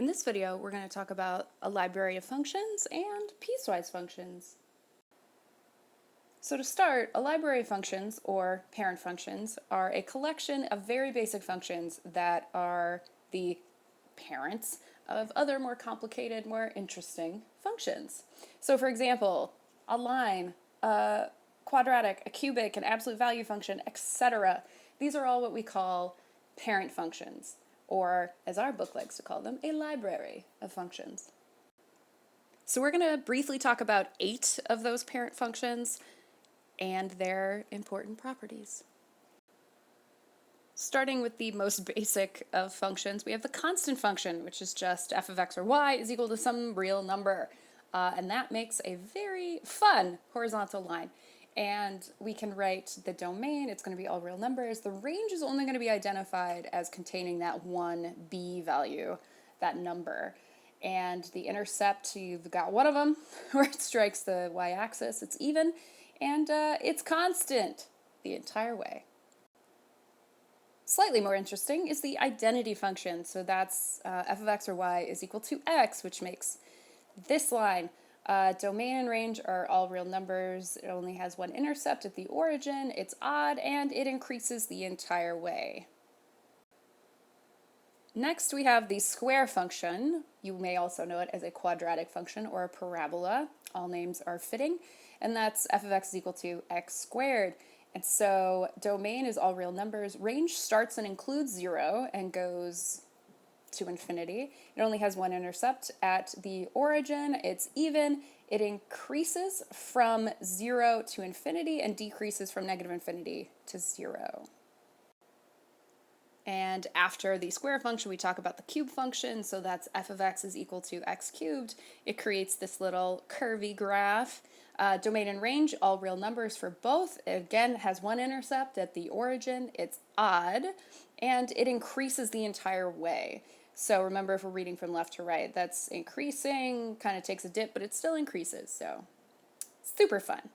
In this video, we're going to talk about a library of functions and piecewise functions. So to start, a library of functions, or parent functions, are a collection of very basic functions that are the parents of other more complicated, more interesting functions. So for example, a line, a quadratic, a cubic, an absolute value function, etc. These are all what we call parent functions, or as our book likes to call them, a library of functions. So we're going to briefly talk about 8 of those parent functions and their important properties. Starting with the most basic of functions, we have the constant function, which is just f of x or y is equal to some real number. And that makes a very fun horizontal line. And we can write the domain, it's going to be all real numbers. The range is only going to be identified as containing that one b value, that number. And the intercept, you've got one of them where it strikes the y-axis, it's even, and it's constant the entire way. Slightly more interesting is the identity function. So that's f of x or y is equal to x, which makes this line. Domain and range are all real numbers. It only has one intercept at the origin. It's odd, and it increases the entire way. Next, we have the square function. You may also know it as a quadratic function or a parabola. All names are fitting, and that's f of x is equal to x squared. And so domain is all real numbers. Range starts and includes 0 and goes to infinity. It only has one intercept at the origin. It's even. It increases from 0 to infinity and decreases from negative infinity to 0. And after the square function, we talk about the cube function. So that's f of x is equal to x cubed. It creates this little curvy graph. Domain and range, all real numbers for both. It again has one intercept at the origin. It's odd, and it increases the entire way. So remember, if we're reading from left to right, that's increasing, kind of takes a dip, but it still increases. So super fun.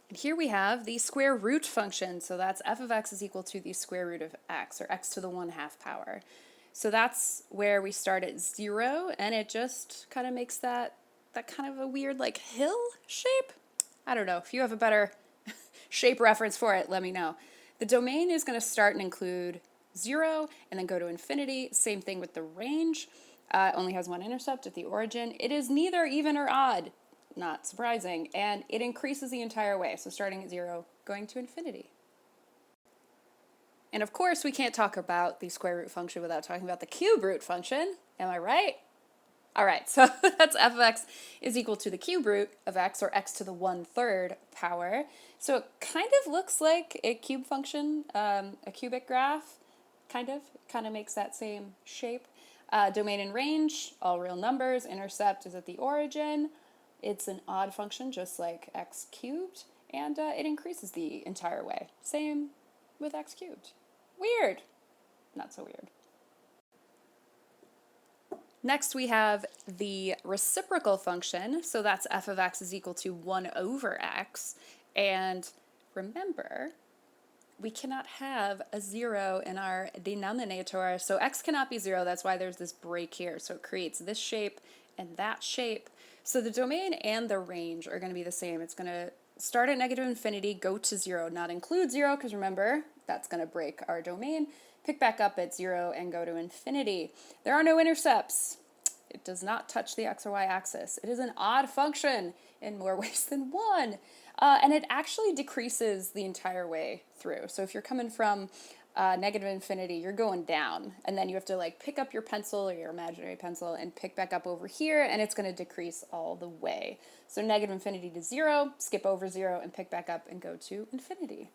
And here we have the square root function. So that's f of x is equal to the square root of x, or x to the 1/2 power. So that's where we start at 0, and it just kind of makes that kind of a weird like hill shape. I don't know. If you have a better shape reference for it, let me know. The domain is going to start and include 0 and then go to infinity. Same thing with the range. It only has one intercept at the origin. It is neither even or odd, not surprising, and it increases the entire way. So starting at 0, going to infinity. And of course, we can't talk about the square root function without talking about the cube root function. Am I right? All right, so that's f of x is equal to the cube root of x, or x to the 1/3 power. So it kind of looks like a cube function, a cubic graph, kind of makes that same shape. Domain and range, all real numbers. Intercept is at the origin. It's an odd function, just like x cubed, and it increases the entire way. Same with x cubed. Weird. Not so weird. Next, we have the reciprocal function. So that's f of x is equal to 1/x. And remember, we cannot have a 0 in our denominator. So x cannot be 0. That's why there's this break here. So it creates this shape and that shape. So the domain and the range are going to be the same. It's going to start at negative infinity, go to 0, not include 0, because remember, that's going to break our domain. Pick back up at 0 and go to infinity. There are no intercepts. It does not touch the x or y axis. It is an odd function in more ways than one. And it actually decreases the entire way through. So if you're coming from negative infinity, you're going down. And then you have to like pick up your pencil or your imaginary pencil and pick back up over here, and it's going to decrease all the way. So negative infinity to 0, skip over 0, and pick back up and go to infinity.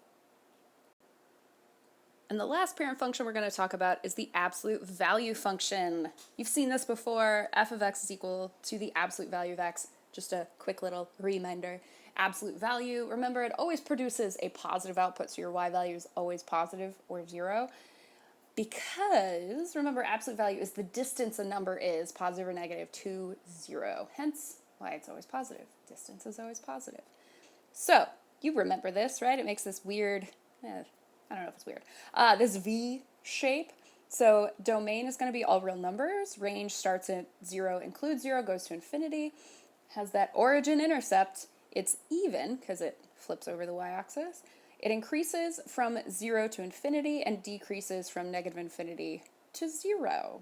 And the last parent function we're going to talk about is the absolute value function. You've seen this before. F of x is equal to the absolute value of x. Just a quick little reminder. Absolute value, remember, it always produces a positive output, so your y value is always positive or 0. Because, remember, absolute value is the distance a number is, positive or negative, to 0. Hence, why it's always positive. Distance is always positive. So, you remember this, right? It makes this weird, I don't know if it's weird, this V shape. So domain is going to be all real numbers. Range starts at 0, includes 0, goes to infinity. Has that origin intercept. It's even, because it flips over the y-axis. It increases from 0 to infinity and decreases from negative infinity to 0.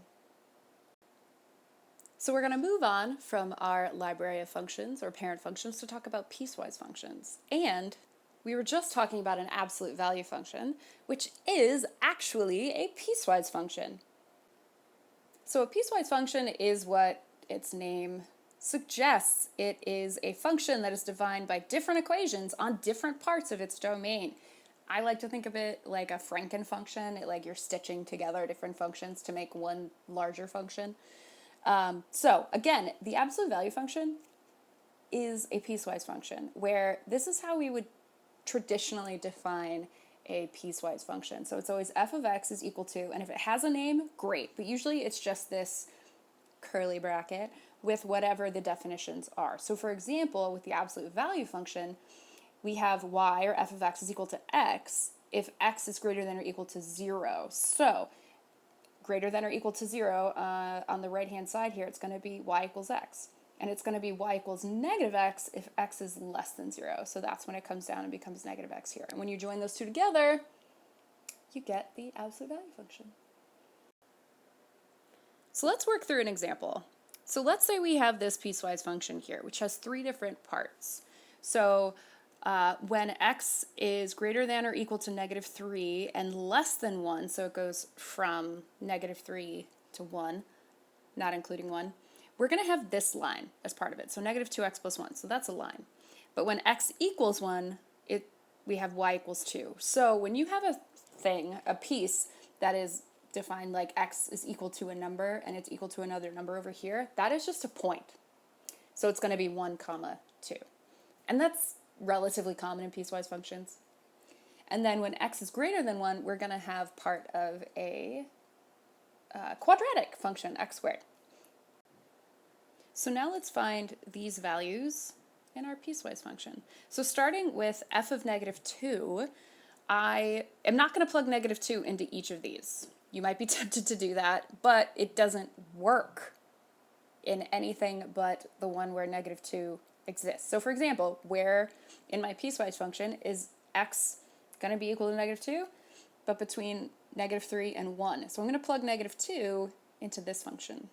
So we're going to move on from our library of functions or parent functions to talk about piecewise functions. And we were just talking about an absolute value function, which is actually a piecewise function. So a piecewise function is what its name suggests. It is a function that is defined by different equations on different parts of its domain. I like to think of it like a Franken function, like you're stitching together different functions to make one larger function. So again, the absolute value function is a piecewise function, where this is how we would traditionally define a piecewise function. So it's always f of x is equal to, and if it has a name, great, but usually it's just this curly bracket with whatever the definitions are. So for example, with the absolute value function, we have y, or f of x, is equal to x if x is greater than or equal to 0. So greater than or equal to 0, on the right-hand side here, it's going to be y equals x. And it's going to be y equals negative x if x is less than 0. So that's when it comes down and becomes negative x here. And when you join those two together, you get the absolute value function. So let's work through an example. So let's say we have this piecewise function here, which has 3 different parts. So when x is greater than or equal to negative 3 and less than 1, so it goes from negative 3 to 1, not including 1, we're going to have this line as part of it. So negative 2x plus 1, so that's a line. But when x equals 1, we have y equals 2. So when you have a piece that is defined like x is equal to a number and it's equal to another number over here, that is just a point. So it's going to be 1 comma 2. And that's relatively common in piecewise functions. And then when x is greater than 1, we're going to have part of a quadratic function, x squared. So now let's find these values in our piecewise function. So starting with f of negative 2, I am not going to plug negative 2 into each of these. You might be tempted to do that, but it doesn't work in anything but the one where negative 2 exists. So for example, where in my piecewise function is x going to be equal to negative 2, but between negative 3 and 1. So I'm going to plug negative 2 into this function.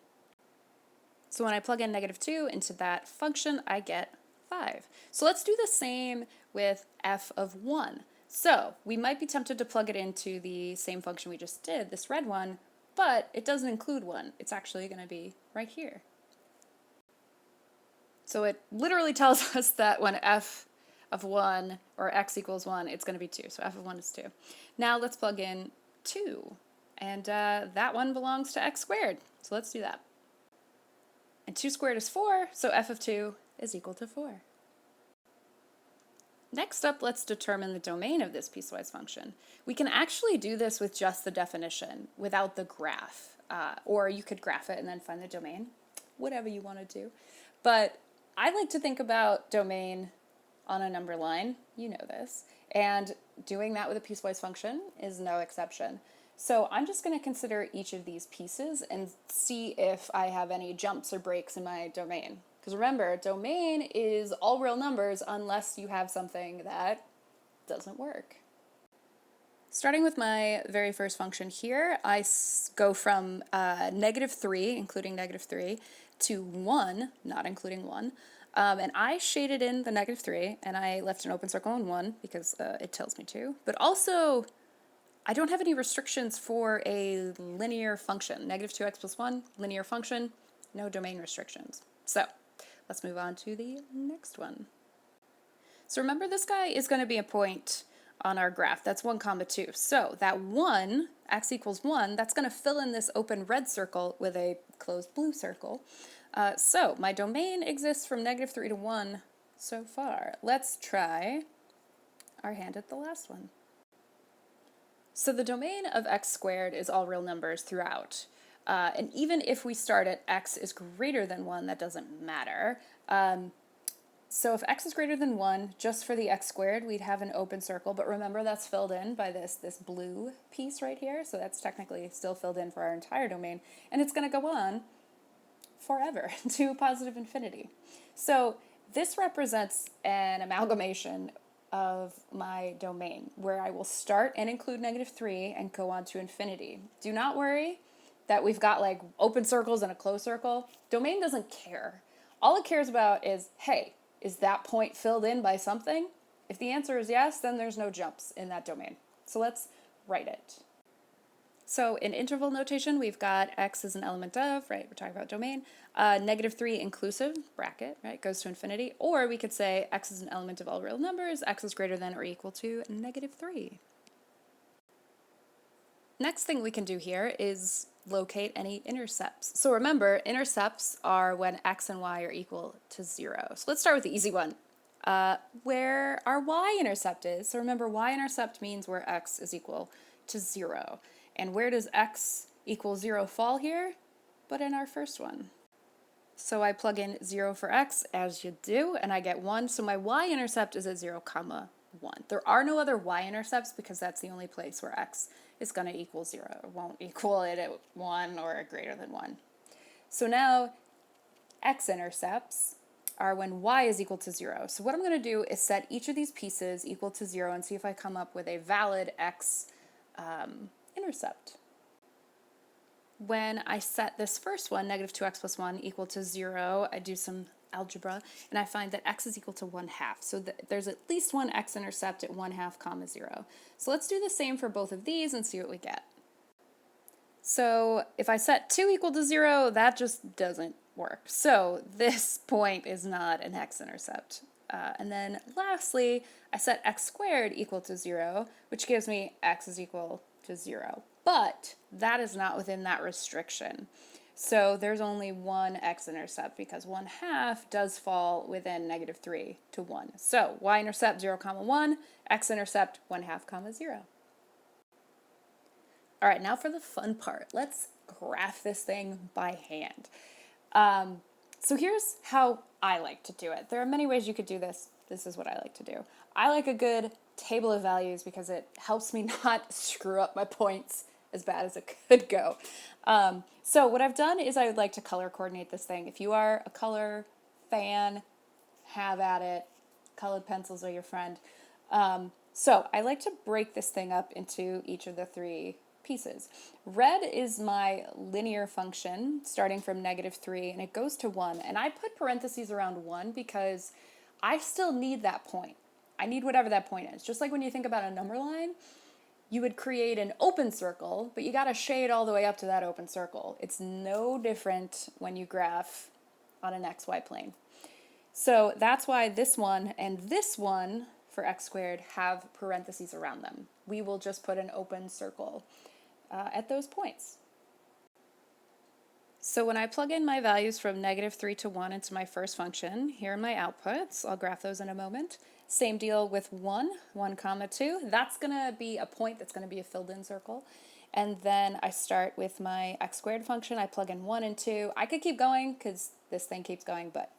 So when I plug in negative 2 into that function, I get 5. So let's do the same with f of 1. So we might be tempted to plug it into the same function we just did, this red one, but it doesn't include 1. It's actually going to be right here. So it literally tells us that when f of 1 or x equals 1, it's going to be 2. So f of 1 is 2. Now let's plug in 2. And that one belongs to x squared. So let's do that. And 2 squared is 4, so f of 2 is equal to 4. Next up, let's determine the domain of this piecewise function. We can actually do this with just the definition, without the graph. Or you could graph it and then find the domain, whatever you want to do. But I like to think about domain on a number line, you know this, and doing that with a piecewise function is no exception. So I'm just going to consider each of these pieces and see if I have any jumps or breaks in my domain. Because remember, domain is all real numbers unless you have something that doesn't work. Starting with my very first function here, I go from negative 3, including negative 3, to 1, not including 1. And I shaded in the negative 3, and I left an open circle on 1 because it tells me to. But also, I don't have any restrictions for a linear function. Negative 2x plus 1, linear function, no domain restrictions. So let's move on to the next one. So remember, this guy is going to be a point on our graph. That's 1 comma 2. So that 1, x equals 1, that's going to fill in this open red circle with a closed blue circle. So my domain exists from negative 3 to 1 so far. Let's try our hand at the last one. So the domain of x squared is all real numbers throughout. And even if we start at x is greater than 1, that doesn't matter. So if x is greater than 1, just for the x squared, we'd have an open circle. But remember, that's filled in by this blue piece right here. So that's technically still filled in for our entire domain. And it's going to go on forever to positive infinity. So this represents an amalgamation of my domain where I will start and include -3 and go on to infinity. Do not worry that we've got like open circles and a closed circle. Domain doesn't care. All it cares about is, hey, is that point filled in by something? If the answer is yes, then there's no jumps in that domain. So let's write it. So in interval notation, we've got x is an element of, right, we're talking about domain, -3 inclusive, bracket, right, goes to infinity, or we could say x is an element of all real numbers, x is greater than or equal to -3. Next thing we can do here is locate any intercepts. So remember, intercepts are when x and y are equal to 0. So let's start with the easy one. Where our y-intercept is. So remember, y-intercept means where x is equal to 0. And where does x equal 0 fall here? But in our first one. So I plug in 0 for x, as you do, and I get 1. So my y-intercept is at 0, 1. There are no other y-intercepts because that's the only place where x is going to equal 0. It won't equal it at 1 or greater than 1. So now x-intercepts are when y is equal to 0. So what I'm going to do is set each of these pieces equal to 0 and see if I come up with a valid x intercept. When I set this first one, -2x plus 1 equal to 0, I do some algebra, and I find that x is equal to 1/2. So there's at least one x-intercept at 1/2, 0. So let's do the same for both of these and see what we get. So if I set 2 equal to 0, that just doesn't work. So this point is not an x-intercept. And then lastly, I set x squared equal to 0, which gives me x is equal to 0. But that is not within that restriction. So there's only one x-intercept because 1/2 does fall within -3 to 1. So y-intercept 0, 1, x-intercept 1/2, 0. All right, now for the fun part. Let's graph this thing by hand. So here's how I like to do it. There are many ways you could do this. This is what I like to do. I like a good table of values because it helps me not screw up my points as bad as it could go. So what I've done is I would like to color coordinate this thing. If you are a color fan, have at it. Colored pencils are your friend. So I like to break this thing up into each of the 3 pieces. Red is my linear function starting from -3 and it goes to 1. And I put parentheses around 1 because I still need that point. I need whatever that point is. Just like when you think about a number line, you would create an open circle, but you got to shade all the way up to that open circle. It's no different when you graph on an XY plane. So that's why this one and this one for x squared have parentheses around them. We will just put an open circle at those points. So when I plug in my values from -3 to 1 into my first function, here are my outputs. I'll graph those in a moment. Same deal with 1, 2. That's going to be a point that's going to be a filled-in circle. And then I start with my x squared function. I plug in 1 and 2. I could keep going because this thing keeps going, but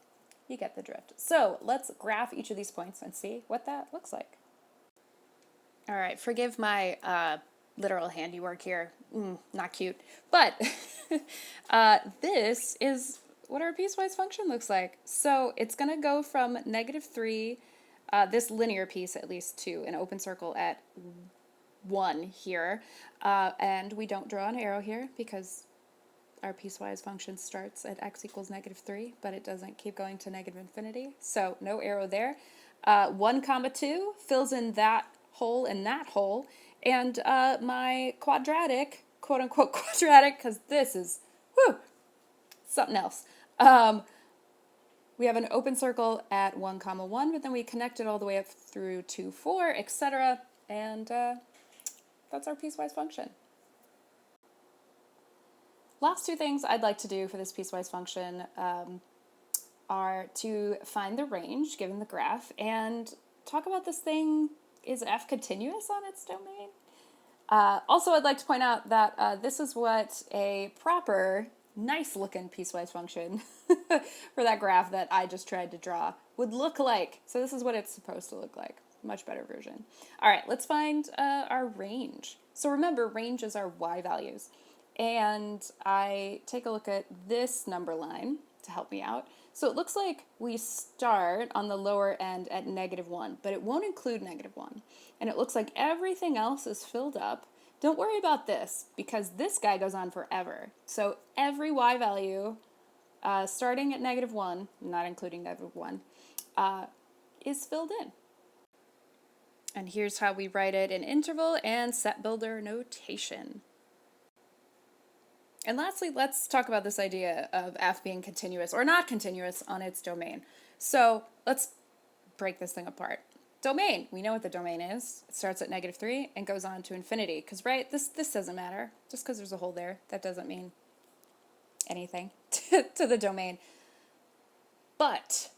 you get the drift. So let's graph each of these points and see what that looks like. All right, forgive my literal handiwork here. Not cute. But this is what our piecewise function looks like. So it's going to go from -3, this linear piece at least, to an open circle at 1 here. And we don't draw an arrow here because our piecewise function starts at x equals -3, but it doesn't keep going to -infinity. So no arrow there. 1, 2 fills in that hole and that hole. And my quadratic, quote unquote quadratic, because this is, something else. We have an open circle at 1, 1, but then we connect it all the way up through 2, 4, etc. And that's our piecewise function. Last 2 things I'd like to do for this piecewise function are to find the range given the graph and talk about this thing. Is f continuous on its domain? Also, I'd like to point out that this is what a proper nice looking piecewise function for that graph that I just tried to draw would look like. So this is what it's supposed to look like. Much better version. All right, let's find our range. So remember, range is our y values. And I take a look at this number line to help me out. So it looks like we start on the lower end at -1, but it won't include -1. And it looks like everything else is filled up. Don't worry about this, because this guy goes on forever. So every y value, starting at -1, not including -1, is filled in. And here's how we write it in interval and set builder notation. And lastly, let's talk about this idea of f being continuous or not continuous on its domain. So let's break this thing apart. Domain, we know what the domain is. It starts at -3 and goes on to infinity. Because, right, this doesn't matter. Just because there's a hole there, that doesn't mean anything to the domain. But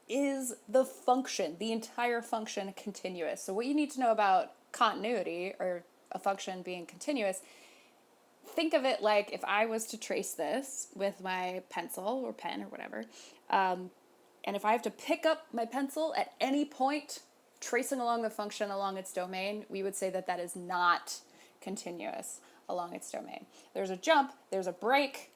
is the function, the entire function, continuous? So what you need to know about continuity, or a function being continuous, think of it like if I was to trace this with my pencil or pen or whatever, and if I have to pick up my pencil at any point, tracing along the function along its domain, we would say that that is not continuous along its domain. There's a jump, there's a break,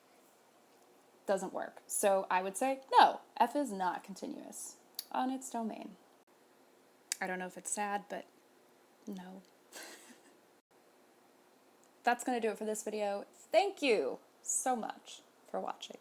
doesn't work. So I would say, no, f is not continuous on its domain. I don't know if it's sad, but no. That's going to do it for this video. Thank you so much for watching.